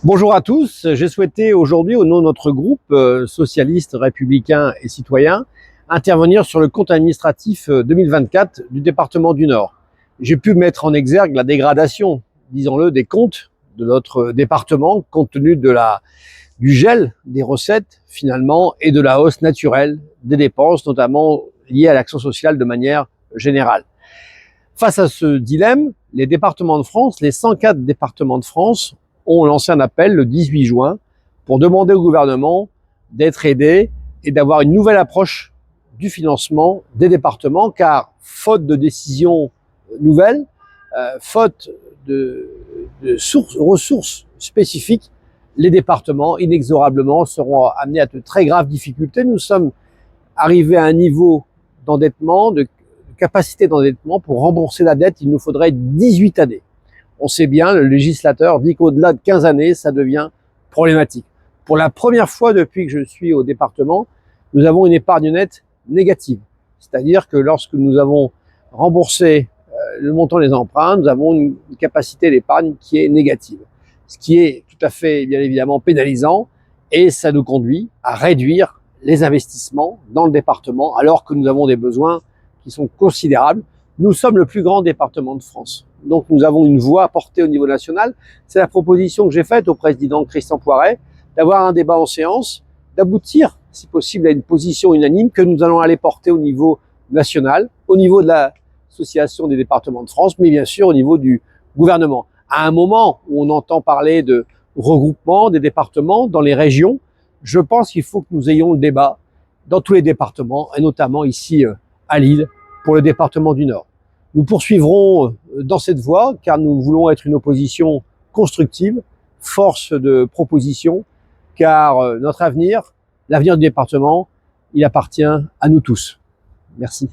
Bonjour à tous, j'ai souhaité aujourd'hui, au nom de notre groupe socialiste, républicain et citoyen, intervenir sur le compte administratif 2024 du département du Nord. J'ai pu mettre en exergue la dégradation, disons-le, des comptes de notre département, compte tenu du gel des recettes, finalement, et de la hausse naturelle des dépenses, notamment liées à l'action sociale de manière générale. Face à ce dilemme, les départements de France, les 104 départements de France, ont lancé un appel le 18 juin pour demander au gouvernement d'être aidé et d'avoir une nouvelle approche du financement des départements, car faute de décisions nouvelles, faute de ressources spécifiques, les départements inexorablement seront amenés à de très graves difficultés. Nous sommes arrivés à un niveau d'endettement, de capacité d'endettement. Pour rembourser la dette, il nous faudrait 18 années. On sait bien, le législateur dit qu'au-delà de 15 années, ça devient problématique. Pour la première fois depuis que je suis au département, nous avons une épargne nette négative. C'est-à-dire que lorsque nous avons remboursé le montant des emprunts, nous avons une capacité d'épargne qui est négative. Ce qui est tout à fait, bien évidemment, pénalisant, et ça nous conduit à réduire les investissements dans le département, alors que nous avons des besoins qui sont considérables. Nous sommes le plus grand département de France. Donc nous avons une voix à porter au niveau national. C'est la proposition que j'ai faite au président Christian Poiret, d'avoir un débat en séance, d'aboutir, si possible, à une position unanime que nous allons aller porter au niveau national, au niveau de l'Association des départements de France, mais bien sûr au niveau du gouvernement. À un moment où on entend parler de regroupement des départements dans les régions, je pense qu'il faut que nous ayons le débat dans tous les départements, et notamment ici à Lille, pour le département du Nord. Nous poursuivrons dans cette voie, car nous voulons être une opposition constructive, force de proposition, car notre avenir, l'avenir du département, il appartient à nous tous. Merci.